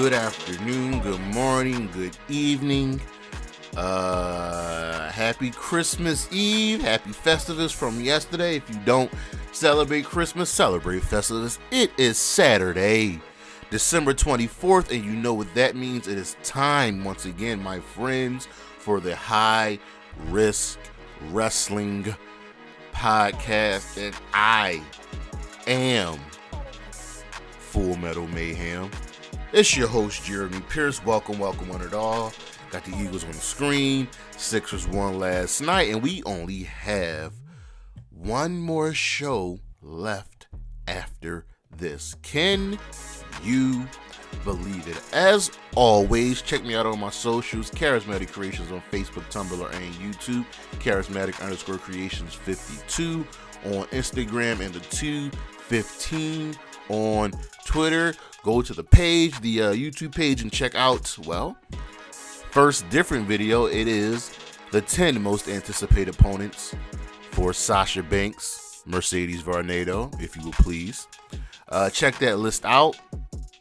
good afternoon, good morning, good evening. Happy Christmas Eve, happy Festivus from yesterday. If you don't celebrate Christmas, celebrate Festivus. It is Saturday, December 24th, and you know what that means. It is time, once again, my friends, for the High Risk Wrestling Podcast, and I am Full Metal Mayhem. It's your host, Jeremy Pierce. Welcome one and all. Got the Eagles on the screen. Sixers won last night, and we only have one more show left after this. Can you believe it? As always, check me out on my socials, Charismatic Creations on Facebook, Tumblr, and YouTube. Charismatic_Creations52 on Instagram, and the 215 on Twitter. Go to the page, the YouTube page, and check out, well, first different video. It is the 10 most anticipated opponents for Sasha Banks, Mercedes Varnado, if you will please. Check that list out.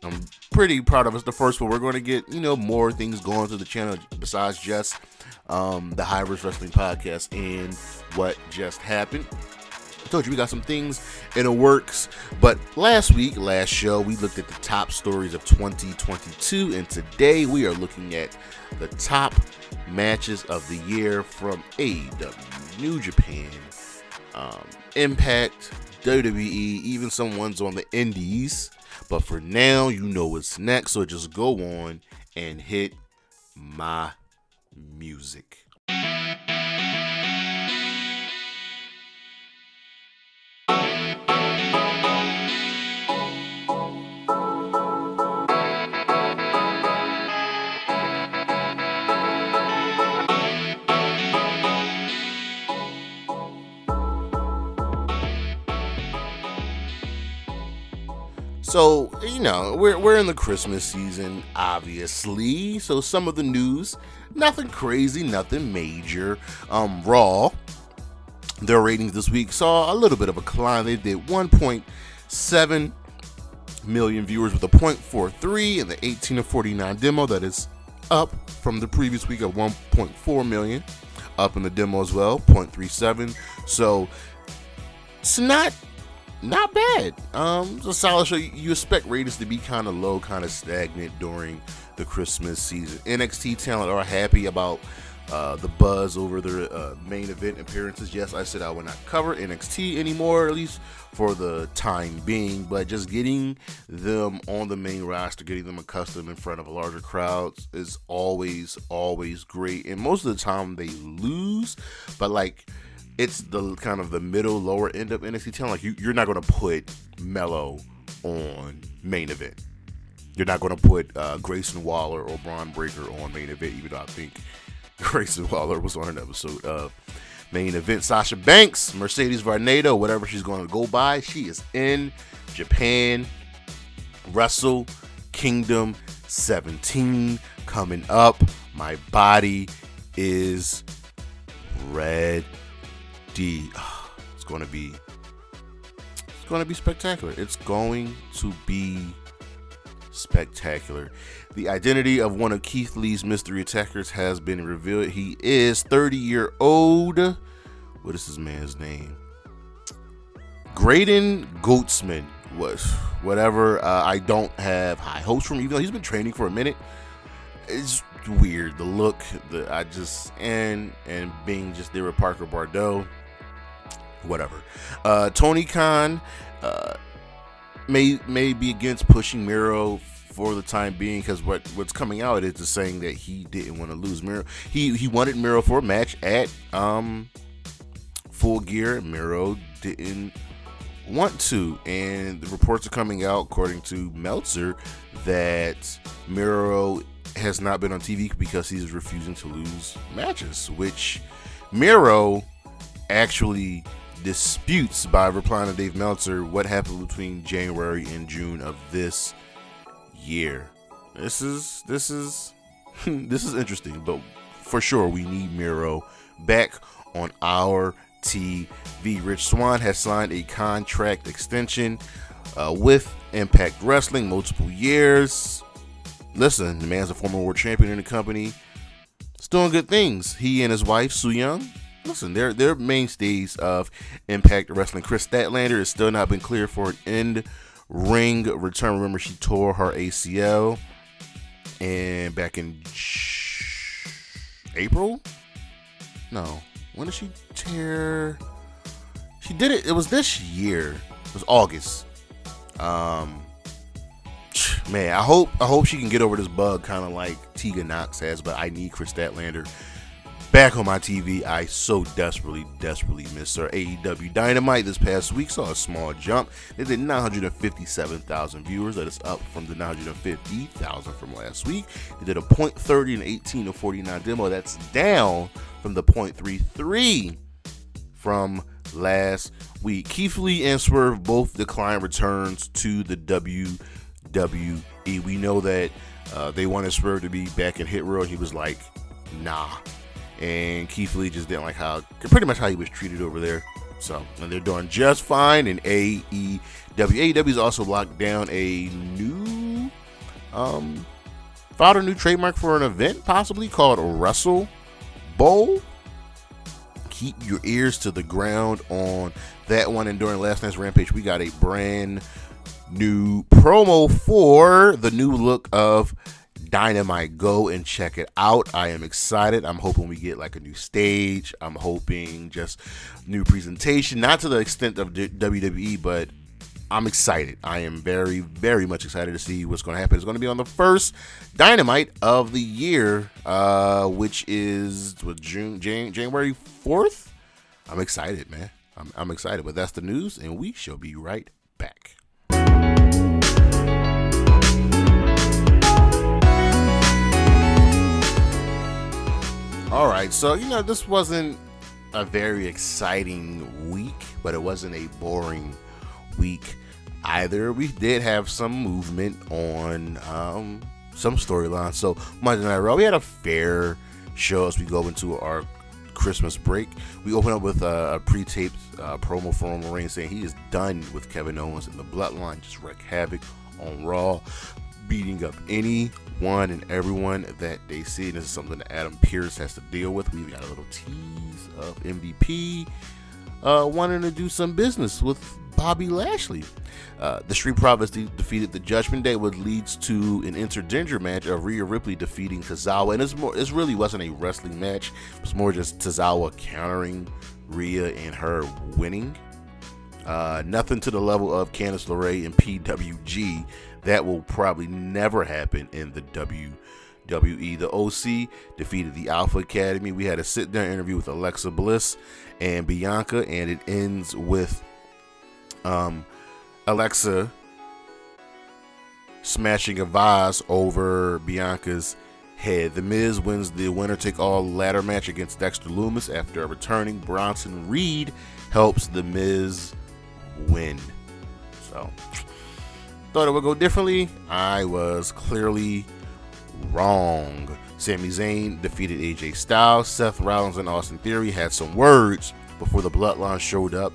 I'm pretty proud of us. The first one, we're going to get, more things going to the channel besides just the High Risk Wrestling Podcast and what just happened. I told you we got some things in the works, but last show, we looked at the top stories of 2022, and today we are looking at the top matches of the year from AEW, New Japan, Impact, WWE, even some ones on the indies. But for now, you know what's next, so just go on and hit my music. So, we're in the Christmas season, obviously. So some of the news, nothing crazy, nothing major. Raw, their ratings this week saw a little bit of a climb. They did 1.7 million viewers with a 0.43 in the 18 to 49 demo. That is up from the previous week of 1.4 million. Up in the demo as well, 0.37. So it's not bad. It's a solid show. You expect ratings to be kind of low, kind of stagnant during the Christmas season. NXT talent are happy about the buzz over their main event appearances. Yes, I said I would not cover NXT anymore, at least for the time being, but just getting them on the main roster, getting them accustomed in front of larger crowds is always great. And most of the time they lose, but it's the kind of the middle, lower end of NXT talent. You're not going to put Mello on main event. You're not going to put Grayson Waller or Braun Breaker on main event, even though I think Grayson Waller was on an episode of main event. Sasha Banks, Mercedes Varnado, whatever she's going to go by, she is in Japan. Wrestle Kingdom 17 coming up. My body is ready. It's going to be spectacular. It's going to be spectacular. The identity of one of Keith Lee's mystery attackers has been revealed. He is 30-year-old. What is this man's name? Graydon Goatsman. Whatever. I don't have high hopes from him, even though he's been training for a minute. It's weird. The look, and being just there with Parker Bardot. Whatever. Tony Khan may be against pushing Miro for the time being, because what's coming out is just saying that he didn't want to lose Miro. He wanted Miro for a match at Full Gear. Miro didn't want to, and the reports are coming out, according to Meltzer, that Miro has not been on TV because he's refusing to lose matches, which Miro actually disputes by replying to Dave Meltzer what happened between January and June of this year. This is interesting, but for sure we need Miro back on our TV. Rich Swann has signed a contract extension with Impact Wrestling, multiple years. listen, the man's a former world champion in the company. He's doing good things. He and his wife, Su Young, listen, they're mainstays of Impact Wrestling. Chris Statlander has still not been cleared for an in-ring return. Remember, she tore her ACL and back in April? No. When did she tear? She did it. It was this year. It was August. Man, I hope she can get over this bug, kind of like Tegan Knox has. But I need Chris Statlander back on my TV. I so desperately miss her. AEW Dynamite this past week saw a small jump. They did 957,000 viewers. That is up from the 950,000 from last week. They did a .30 and 18:49 demo. That's down from the .33 from last week. Keith Lee and Swerve both declined returns to the WWE. We know that they wanted Swerve to be back in Hit Row. He was like, nah. And Keith Lee just didn't like pretty much how he was treated over there. So, and they're doing just fine in AEW. AEW's also locked down a new, filed a new trademark for an event, possibly called Wrestle Bowl. Keep your ears to the ground on that one. And during last night's Rampage, we got a brand new promo for the new look of Dynamite. Go and check it out. I am excited. I'm hoping we get like a new stage. I'm hoping just new presentation, not to the extent of WWE, but I'm excited. I am very much excited to see what's going to happen. It's going to be on the first Dynamite of the year, which is January 4th. I'm excited, man. I'm excited, but that's the news, and we shall be right back. All right, so, this wasn't a very exciting week, but it wasn't a boring week either. We did have some movement on some storylines. So Monday Night Raw, we had a fair show as we go into our Christmas break. We open up with a pre-taped promo from Roman Reigns saying he is done with Kevin Owens and the Bloodline. Just wreak havoc on Raw, beating up anyone and everyone that they see. And this is something that Adam Pearce has to deal with. We've got a little tease of MVP wanting to do some business with Bobby Lashley. The Street Profits defeated the Judgment Day, which leads to an intergender match of Rhea Ripley defeating Tozawa. And this really wasn't a wrestling match. It was more just Tozawa countering Rhea and her winning. Nothing to the level of Candice LeRae and PWG. That will probably never happen in the WWE. The OC defeated the Alpha Academy. We had a sit-down interview with Alexa Bliss and Bianca, and it ends with Alexa smashing a vase over Bianca's head. The Miz wins the winner-take-all ladder match against Dexter Lumis after a returning Bronson Reed helps The Miz win. So, thought it would go differently. I was clearly wrong. Sami Zayn defeated AJ Styles. Seth Rollins and Austin Theory had some words before the Bloodline showed up,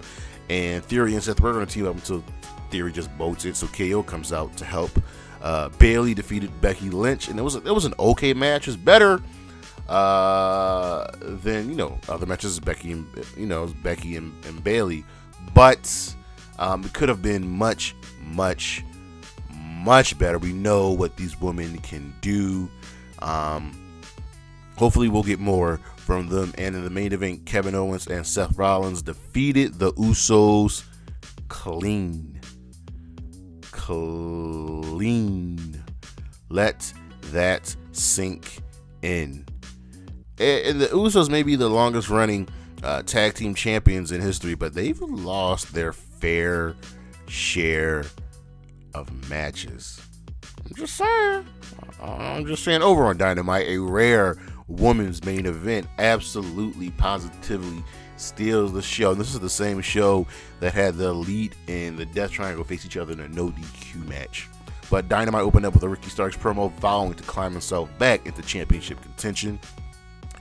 and Theory and Seth were going to team up until Theory just bolts it, so KO comes out to help. Bayley defeated Becky Lynch, and it was an okay match. It's better than other matches. Becky and Bayley, but it could have been much better. We know what these women can do. Hopefully we'll get more from them. And in the main event, Kevin Owens and Seth Rollins defeated the Usos clean. Let that sink in. And the Usos may be the longest running tag team champions in history, but they've lost their fair share of matches. I'm just saying over on Dynamite, a rare women's main event absolutely positively steals the show. And this is the same show that had the Elite and the Death Triangle face each other in a no DQ match. But Dynamite opened up with a Ricky Starks promo vowing to climb himself back into championship contention.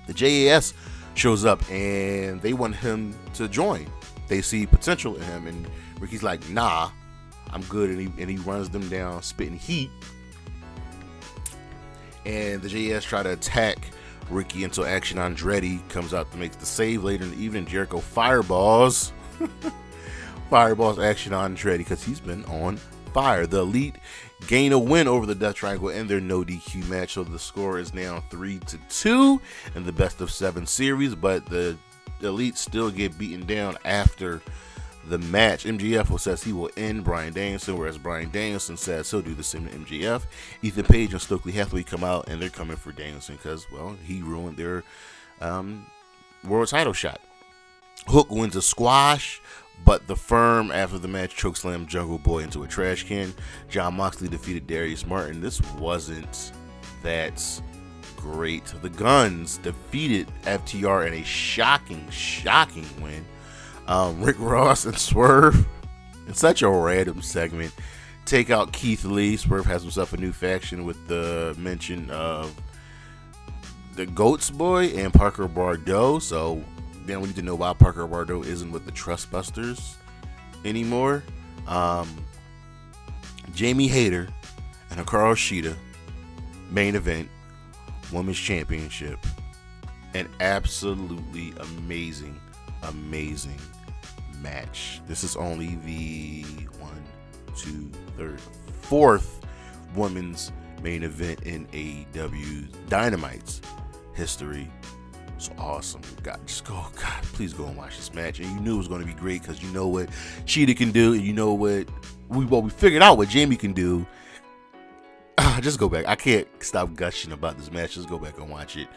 The JAS shows up and they want him to join. They see potential in him, and Ricky's like, nah, I'm good. And he runs them down, spitting heat. and the JS try to attack Ricky until Action Andretti comes out to make the save. Later in the evening, Jericho fireballs Action Andretti because he's been on fire. The Elite gain a win over the Death Triangle in their no DQ match, so the score is now 3-2 in the best of 7 series, but the Elite still get beaten down after the match. MJF says he will end Bryan Danielson, whereas Bryan Danielson says he'll do the same to MJF. Ethan Page and Stokely Hathaway come out, and they're coming for Danielson because, well, he ruined their world title shot. Hook wins a squash, but the Firm, after the match, chokeslammed Jungle Boy into a trash can. Jon Moxley defeated Darius Martin. This wasn't that great. The Guns defeated FTR in a shocking win. Rick Ross and Swerve, in such a random segment, take out Keith Lee. Swerve has himself a new faction with the mention of the Goats Boy and Parker Bordeaux. So then we need to know why Parker Bordeaux isn't with the Trustbusters anymore. Jamie Hayter and Hikaru Shida, main event, Women's Championship. An absolutely amazing match. This is only the 4th women's main event in AEW Dynamite's history. It's awesome. Please go and watch this match. And you knew it was going to be great because you know what Shida can do, and you know what we figured out what Jamie can do. Just go back. I can't stop gushing about this match. Just go back and watch it,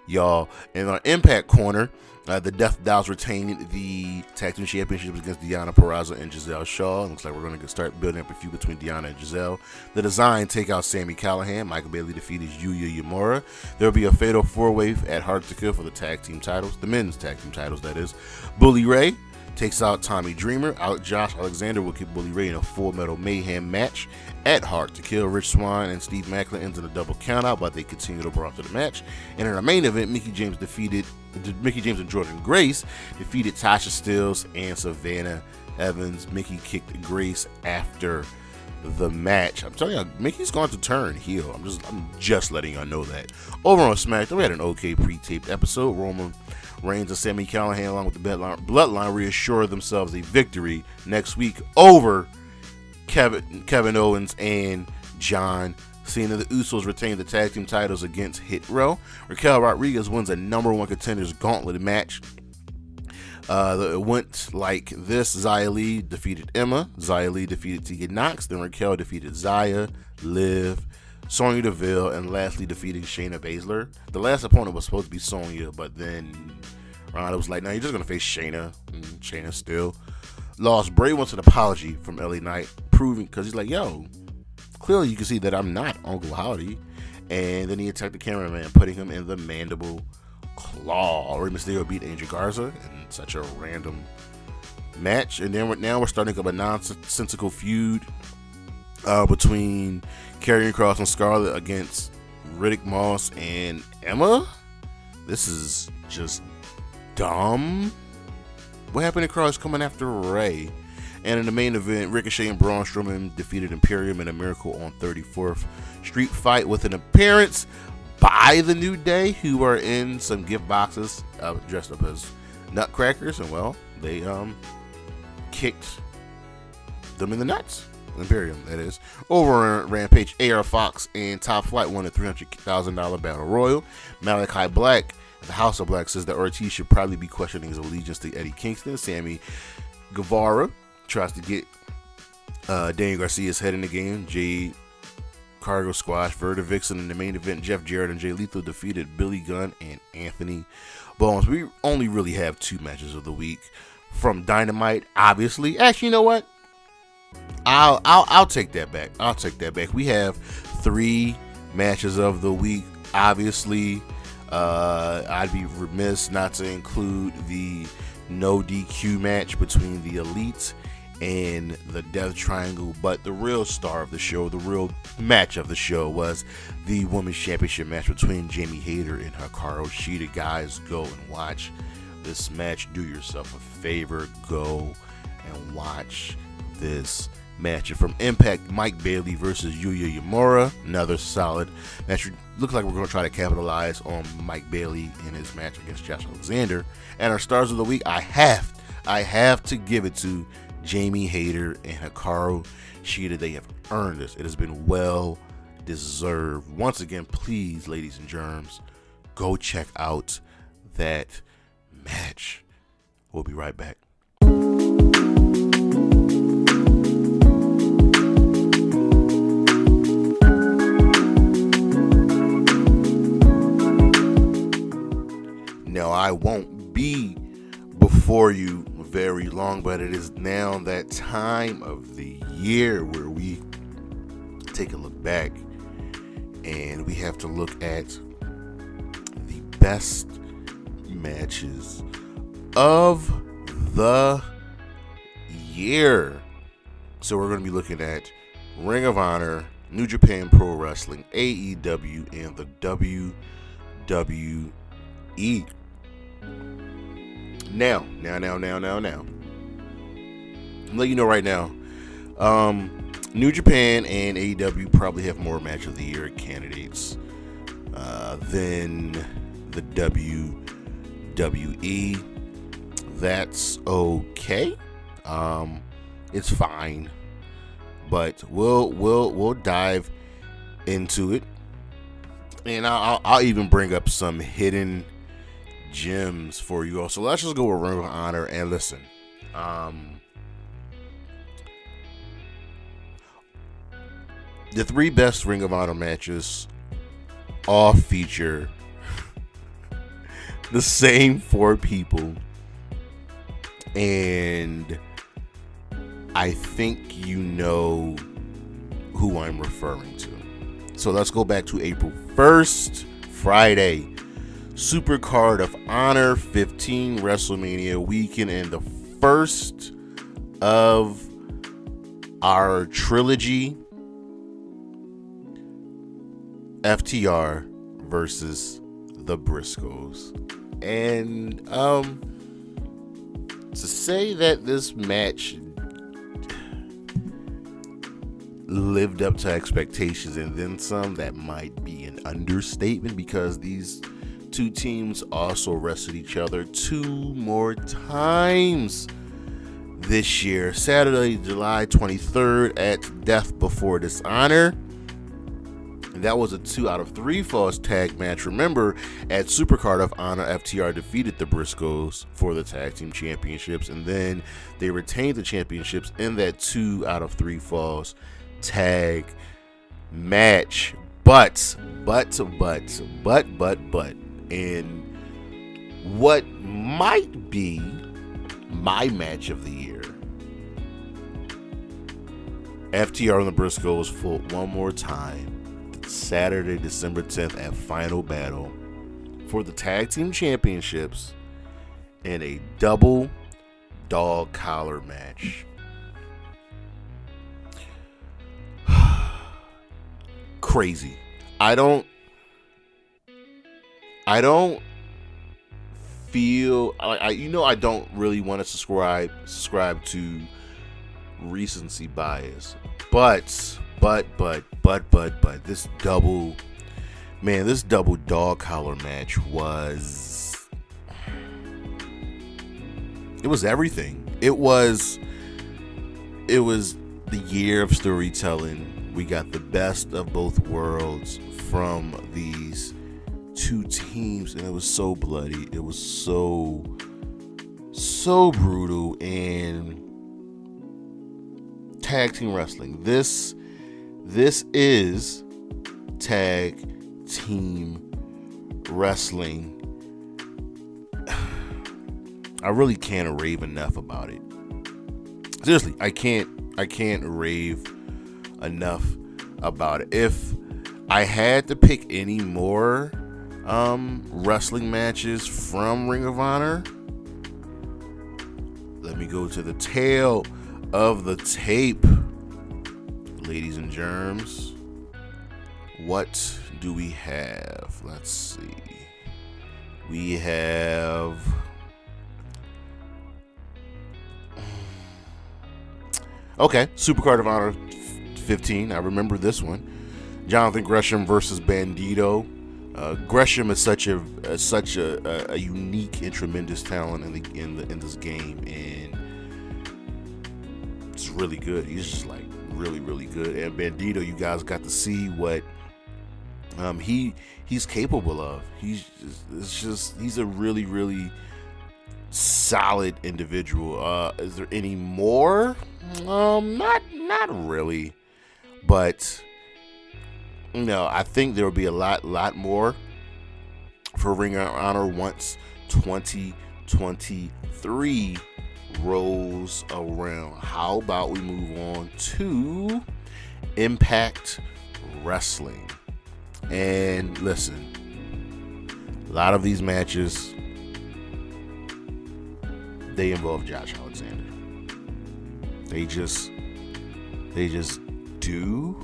y'all. In our Impact Corner, the Death Dolls retaining the Tag Team Championships against Deonna Purrazzo and Giselle Shaw. Looks like we're going to start building up a feud between Deonna and Giselle. The Design take out Sami Callihan. Michael Bailey defeated Yuya Uemura. There will be a fatal 4-way at Hard to Kill for the tag team titles, the men's tag team titles, that is. Bully Ray takes out Tommy Dreamer. Josh Alexander will keep Bully Ray in a Full Metal Mayhem match at Hard to Kill. Rich Swann and Steve Macklin ends in a double countout, but they continue to brawl through the match. And in our main event, Mickie James and Jordan Grace defeated Tasha Steelz and Savannah Evans. Mickie kicked Grace after the match. I'm telling you, Mickey's going to turn heel. I'm just letting y'all know that. Over on SmackDown, we had an okay pre-taped episode. Roman Reigns and Sami Callihan, along with the Bloodline, reassure themselves a victory next week over Kevin Owens and John Cena. The Usos retain the tag team titles against Hit Row. Raquel Rodriguez wins a number 1 contenders gauntlet match. It went like this. Xia Li defeated Emma. Xia Li defeated Tegan Nox. Then Raquel defeated Xia, Liv, Sonya Deville, and lastly defeating Shayna Baszler. The last opponent was supposed to be Sonya, but then Ronda was like, no, you're just going to face Shayna. And Shayna still lost. Bray wants an apology from LA Knight, proving, because he's like, yo, clearly you can see that I'm not Uncle Howdy. And then he attacked the cameraman, putting him in the mandible claw. Rey Mysterio beat Angel Garza in such a random match. And then we're starting up a nonsensical feud between Karrion Kross and Scarlett against Riddick Moss and Emma. This is just dumb. What happened to Kross coming after Ray? And in the main event, Ricochet and Braun Strowman defeated Imperium in a Miracle on 34th Street fight with an appearance by the New Day, who are in some gift boxes dressed up as nutcrackers, and well, they kicked them in the nuts. Imperium, that is. Over on Rampage, AR Fox and Top Flight won a $300,000 battle royal. Malachi Black, the House of Black, says that Ortiz should probably be questioning his allegiance to Eddie Kingston. Sammy Guevara tries to get Daniel Garcia's head in the game. Jade Cargo squash Verda Vixen. In the main event, Jeff Jarrett and Jay Lethal defeated Billy Gunn and Anthony Bowens. We only really have 2 matches of the week from Dynamite, obviously. Actually, you know what? I'll take that back. We have 3 matches of the week. Obviously, I'd be remiss not to include the no DQ match between the Elite and the Death Triangle, but the real star of the show, the real match of the show, was the Women's Championship match between Jamie Hayter and Hikaru Shida. Guys, go and watch this match. Do yourself a favor, go and watch this match from Impact, Mike Bailey versus Yuya Uemura. Another solid match. Looks like we're going to try to capitalize on Mike Bailey in his match against Josh Alexander. And our stars of the week, I have to give it to Jamie Hayter and Hikaru Shida. They have earned this. It has been well deserved. Once again, please, ladies and germs, go check out that match. We'll be right back. No, I won't be before you very long, but it is now that time of the year where we take a look back and we have to look at the best matches of the year. So we're going to be looking at Ring of Honor, New Japan Pro Wrestling, AEW, and the WWE. Now. I'm letting you know right now. New Japan and AEW probably have more match of the year candidates than the WWE. That's okay. It's fine, but we'll dive into it, and I'll even bring up some hidden gems for you all. So let's just go with Ring of Honor and listen. The three best Ring of Honor matches all feature the same four people, and I think you know who I'm referring to. So let's go back to April 1st, Friday. Super Card of Honor 15 WrestleMania weekend, and the first of our trilogy, FTR versus the Briscoes. And to say that this match lived up to expectations and then some, that might be an understatement, because these two teams also wrestled each other 2 more times this year. Saturday, July 23rd at Death Before Dishonor. And that was a 2 out of 3 falls tag match. Remember, at Supercard of Honor, FTR defeated the Briscoes for the tag team championships, and then they retained the championships in that 2 out of 3 falls tag match. But, and what might be my match of the year, FTR and the Briscoes fought one more time Saturday, December 10th at Final Battle for the tag team championships in a double dog collar match. Crazy. I don't feel I don't really want to subscribe to recency bias, but this double dog collar match was everything. It was the year of storytelling. We got the best of both worlds from these two teams, and it was so bloody. It was so brutal. And tag team wrestling. This is tag team wrestling. I really can't rave enough about it. Seriously, I can't rave enough about it. If I had to pick any more wrestling matches from Ring of Honor, let me go to the tail of the tape, ladies and germs. What do we have? Let's see. We have Okay, Supercard of Honor 15. I remember this one. Jonathan Gresham versus Bandito. Gresham is such a unique and tremendous talent in this game, and it's really good. He's just like really, really good. And Bandito, you guys got to see what he's capable of. He's a really, really solid individual. Is there any more? Not really, but I think there will be a lot more for Ring of Honor once 2023 rolls around. How about we move on to Impact Wrestling? And listen, a lot of these matches, they involve Josh Alexander. They just do.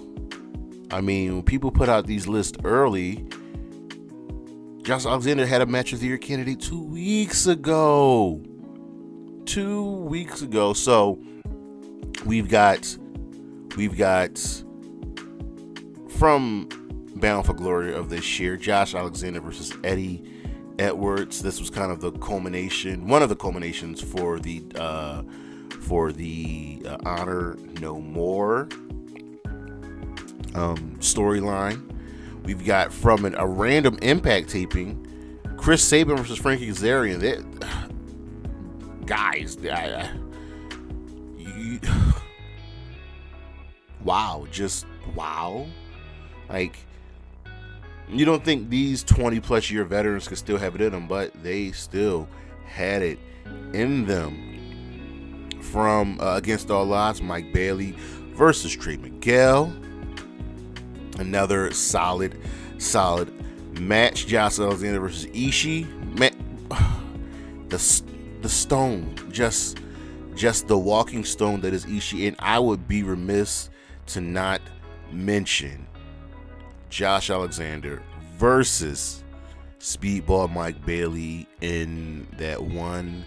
I mean, when people put out these lists early, Josh Alexander had a match of the year candidate 2 weeks ago. 2 weeks ago. So we've got from Bound for Glory of this year, Josh Alexander versus Eddie Edwards. This was kind of the culmination, one of the culminations for the Honor No More storyline. We've got from a random Impact taping, Chris Sabin versus Frankie Kazarian. Guys, wow, just wow. Like, you don't think these 20 plus year veterans could still have it in them, but they still had it in them. From Against All Odds, Mike Bailey versus Trey Miguel. Another solid match. Josh Alexander versus Ishii. The stone, just the walking stone that is Ishii. And I would be remiss to not mention Josh Alexander versus Speedball Mike Bailey in that 1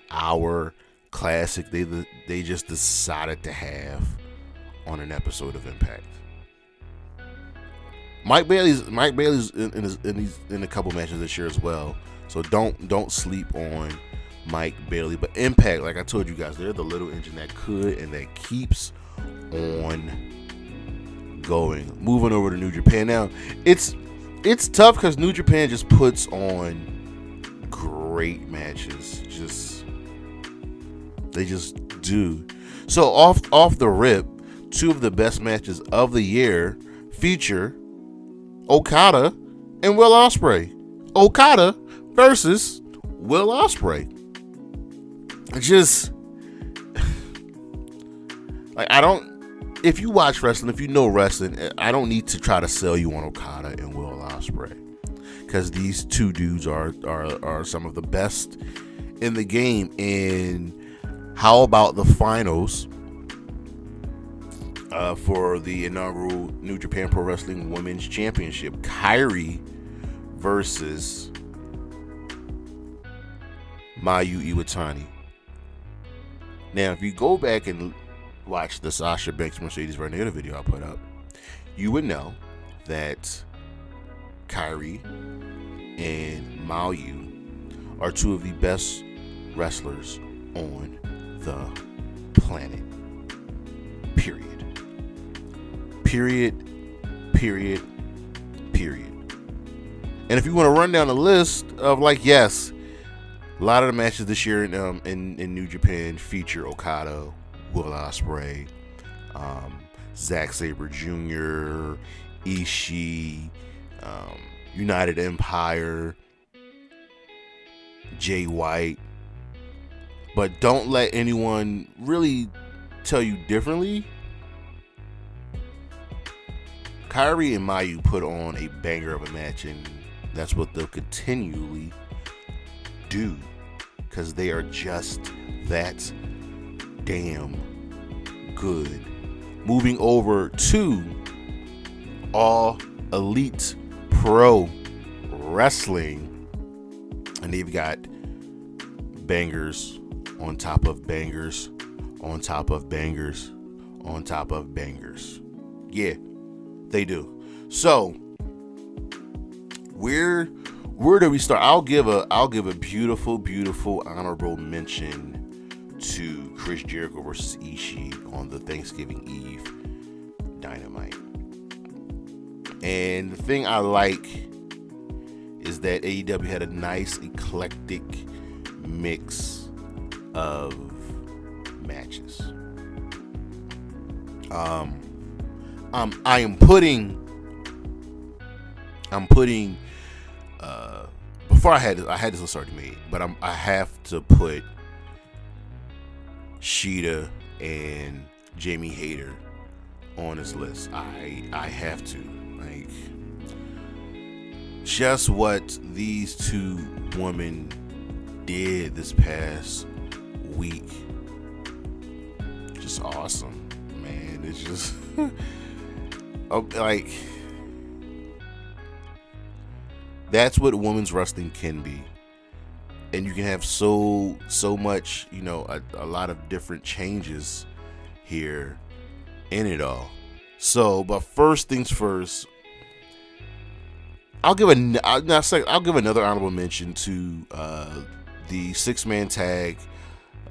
hour classic they just decided to have on an episode of Impact. Mike Bailey's in a couple matches this year as well, so don't sleep on Mike Bailey. But Impact, like I told you guys, they're the little engine that could and that keeps on going. Moving over to New Japan now, it's tough because New Japan just puts on great matches. They just do. So off the rip, 2 of the best matches of the year feature Okada and Will Ospreay. Okada versus Will Ospreay. Just like, if you watch wrestling, if you know wrestling, I don't need to try to sell you on Okada and Will Ospreay, because these 2 dudes are some of the best in the game. And how about the finals for the inaugural New Japan Pro Wrestling Women's Championship? Kairi versus Mayu Iwatani. Now, if you go back and watch the Sasha Banks Mercedes Varnado video I put up, you would know that Kairi and Mayu are 2 of the best wrestlers on the planet. Period. And if you want to run down a list of, like, yes, a lot of the matches this year in New Japan feature Okada, Will Ospreay, Zack Sabre Jr., Ishii, United Empire, Jay White. But don't let anyone really tell you differently. Kairi and Mayu put on a banger of a match, and that's what they'll continually do, because they are just that damn good. Moving over to All Elite Pro Wrestling, and they've got bangers on top of bangers on top of bangers. on top of bangers. Yeah, they do. So where do we start? I'll give a beautiful honorable mention to Chris Jericho versus Ishii on the Thanksgiving Eve Dynamite. And the thing I like is that AEW had a nice eclectic mix of matches. I'm putting before I had this list already made, but I have to put Shida and Jamie Hayter on this list. I have to, like, just what these two women did this past week, just awesome, man. It's just like, that's what women's wrestling can be. And you can have so much, a lot of different changes here in it all. So, but first things first, I'll give another honorable mention to the 6-man tag,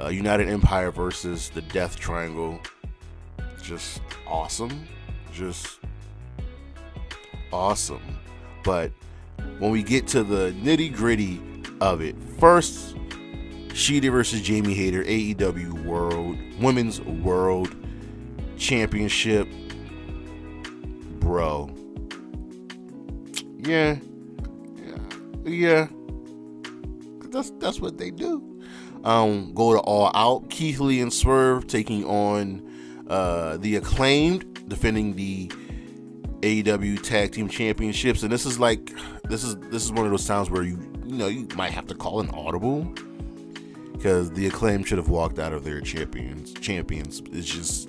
United Empire versus the Death Triangle. Just awesome. But when we get to the nitty gritty of it, first, Shida versus Jamie Hayter, AEW Women's World Championship. Bro. Yeah. That's what they do. Go to All Out. Keith Lee and Swerve taking on the Acclaimed, defending the AEW Tag Team Championships. And this is one of those times where you might have to call an audible, because the Acclaimed should have walked out of their champions. It's just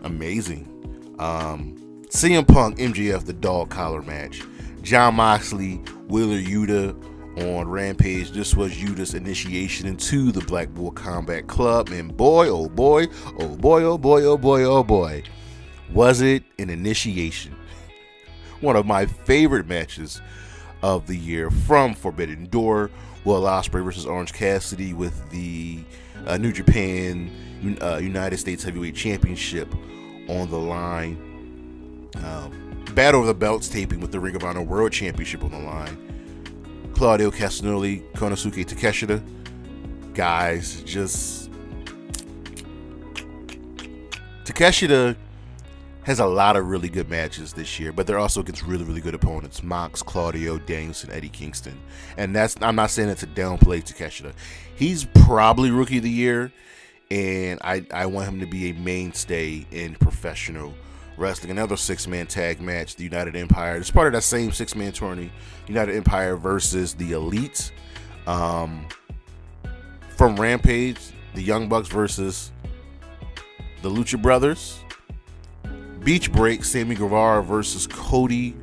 amazing. CM Punk, MJF, the dog collar match. Jon Moxley, Wheeler Yuta on Rampage. This was Yuta's initiation into the Black Bull Combat Club, and boy, oh boy, was it an initiation. One of my favorite matches of the year from Forbidden Door. Will Ospreay versus Orange Cassidy with the New Japan United States Heavyweight Championship on the line. Battle of the Belts taping with the Ring of Honor World Championship on the line. Claudio Castagnoli, Konosuke Takeshita. Guys, just Takeshita has a lot of really good matches this year, but they're also against really, really good opponents. Mox, Claudio, Danielson, Eddie Kingston. And I'm not saying it to downplay Takeshita. He's probably Rookie of the Year, and I want him to be a mainstay in professional wrestling. Another 6-man tag match, the United Empire. It's part of that same 6-man tourney. United Empire versus the Elite. From Rampage, the Young Bucks versus the Lucha Brothers. Beach Break, Sammy Guevara versus Cody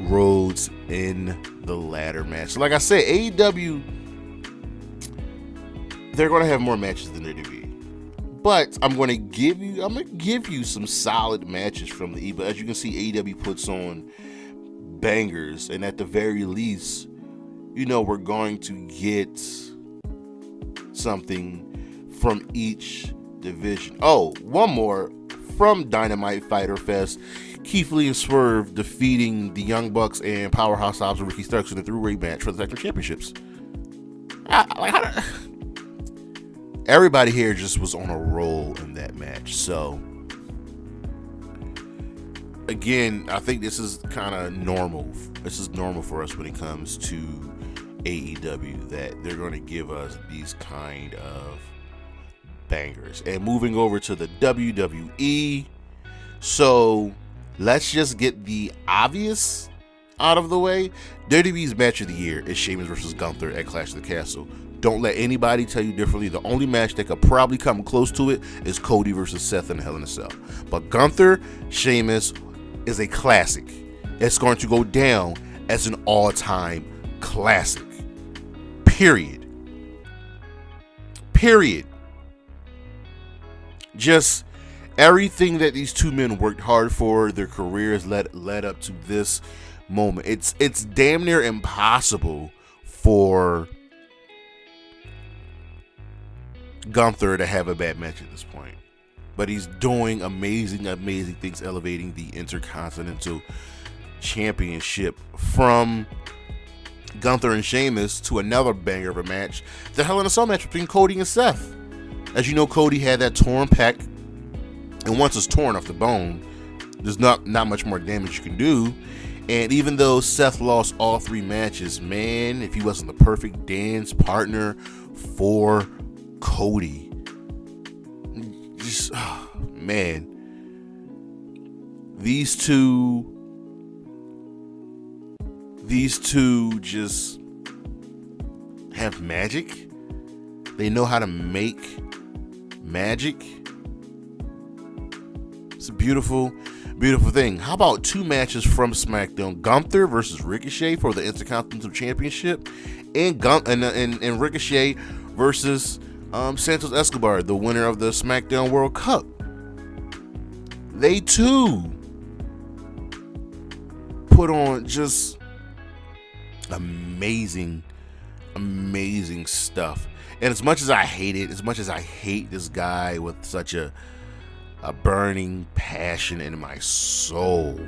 Rhodes in the ladder match. So like I said, AEW, they're going to have more matches than WWE. But I'm going to give you some solid matches from the But as you can see, AEW puts on bangers, and at the very least, we're going to get something from each division. Oh, one more. From Dynamite Fighter Fest, Keith Lee and Swerve defeating the Young Bucks and Powerhouse Hobbs and Ricky Starks in a 3-way match for the Tag Team Championships. Everybody here just was on a roll in that match. So, again, I think this is kind of normal. This is normal for us when it comes to AEW, that they're going to give us these kind of bangers. And moving over to the WWE, so let's just get the obvious out of the way. WWE's match of the year is Sheamus versus Gunther at Clash of the Castle. Don't let anybody tell you differently. The only match that could probably come close to it is Cody versus Seth in Hell in a Cell. But Gunther, Sheamus is a classic. It's going to go down as an all-time classic. Period. Just, Everything that these two men worked hard for, their careers led up to this moment. It's damn near impossible for Gunther to have a bad match at this point. But he's doing amazing things, elevating the Intercontinental Championship from Gunther and Sheamus to another banger of a match, the Hell in a Cell match between Cody and Seth. As you know, Cody had that torn pec, and once it's torn off the bone, there's not much more damage you can do. And even though Seth lost all 3 matches, man, if he wasn't the perfect dance partner for Cody, just man, these two just have magic. They know how to make magic. It's a beautiful thing. How about 2 matches from SmackDown? Gunther versus Ricochet for the Intercontinental Championship, and Ricochet versus Santos Escobar, the winner of the SmackDown World Cup. They too put on just amazing stuff. And as much as I hate it, as much as I hate this guy with such a burning passion in my soul,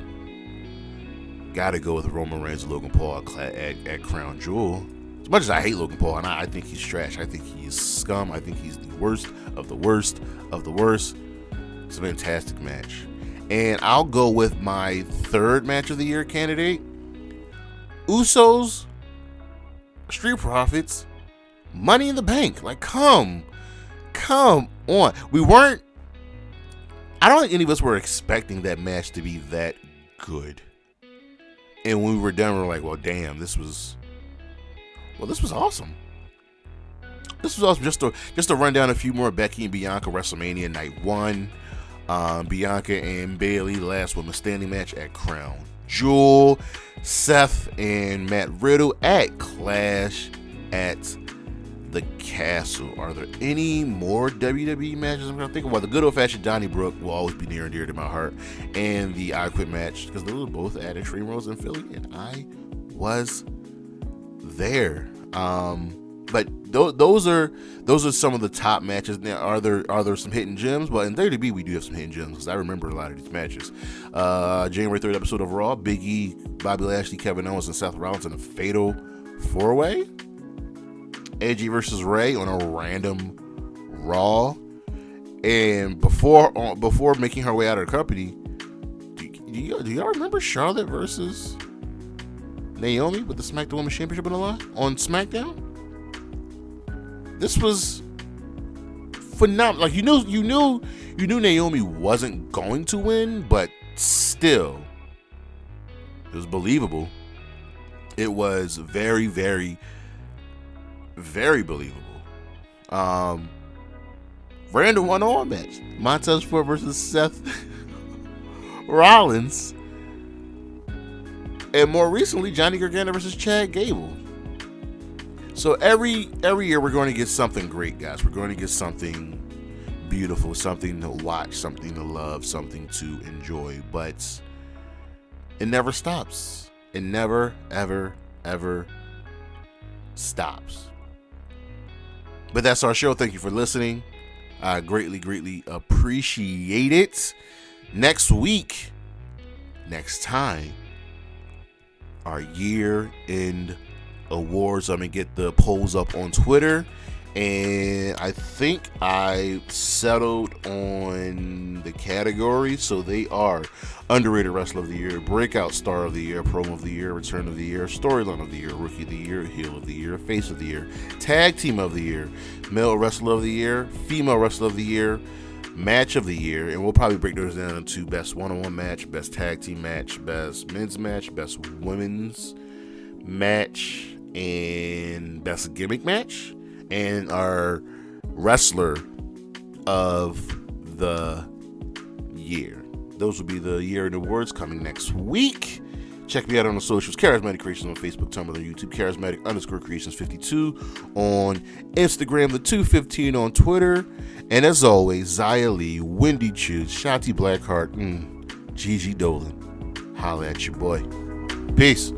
gotta go with Roman Reigns and Logan Paul at Crown Jewel. As much as I hate Logan Paul, and I think he's trash, I think he's scum, I think he's the worst of the worst of the worst. It's a fantastic match. And I'll go with my 3rd match of the year candidate. Usos, Street Profits, Money in the Bank. Like, come on. I don't think any of us were expecting that match to be that good. And when we were done, we were like, well, damn, this was awesome. This was awesome. Just to run down a few more. Becky and Bianca, WrestleMania Night 1. Bianca and Bayley, last woman standing match at Crown Jewel. Seth and Matt Riddle at Clash at the Castle. Are there any more WWE matches I'm going to think of? Well, the good old-fashioned Donnybrook will always be near and dear to my heart. And the I Quit match, because those were both at Extreme Rules in Philly, and I was there. But those are some of the top matches. Now, are there some hidden gems? Well, in WWE we do have some hidden gems, because I remember a lot of these matches. January 3rd episode of Raw, Big E, Bobby Lashley, Kevin Owens, and Seth Rollins in a fatal 4-way. Edgy versus Ray on a random Raw. And before making her way out of the company, do y'all remember Charlotte versus Naomi with the SmackDown Women's Championship on the line on SmackDown? This was phenomenal. Like, you knew Naomi wasn't going to win, but still, it was believable. It was very, very, very believable. Random one-on-one match. Montez Ford versus Seth Rollins. And more recently, Johnny Gargano versus Chad Gable. So every year we're going to get something great, guys. We're going to get something beautiful, something to watch, something to love, something to enjoy. But it never stops. It never, ever, ever stops. But that's our show. Thank you for listening. I greatly, greatly appreciate it. Next week, next time, our year-end awards. I'm going to get the polls up on Twitter. And I think I settled on the categories. So they are Underrated Wrestler of the Year, Breakout Star of the Year, Promo of the Year, Return of the Year, Storyline of the Year, Rookie of the Year, Heel of the Year, Face of the Year, Tag Team of the Year, Male Wrestler of the Year, Female Wrestler of the Year, Match of the Year. And we'll probably break those down into Best One-on-One Match, Best Tag Team Match, Best Men's Match, Best Women's Match, and Best Gimmick Match. And our Wrestler of the Year. Those will be the year-end awards coming next week. Check me out on the socials, Charismatic Creations on Facebook, Tumblr, YouTube, Charismatic_Creations52 on Instagram, the 215 on Twitter, and as always, Zaya Lee, Wendy Choods, Shanti Blackheart, Gigi Dolan. Holla at your boy. Peace.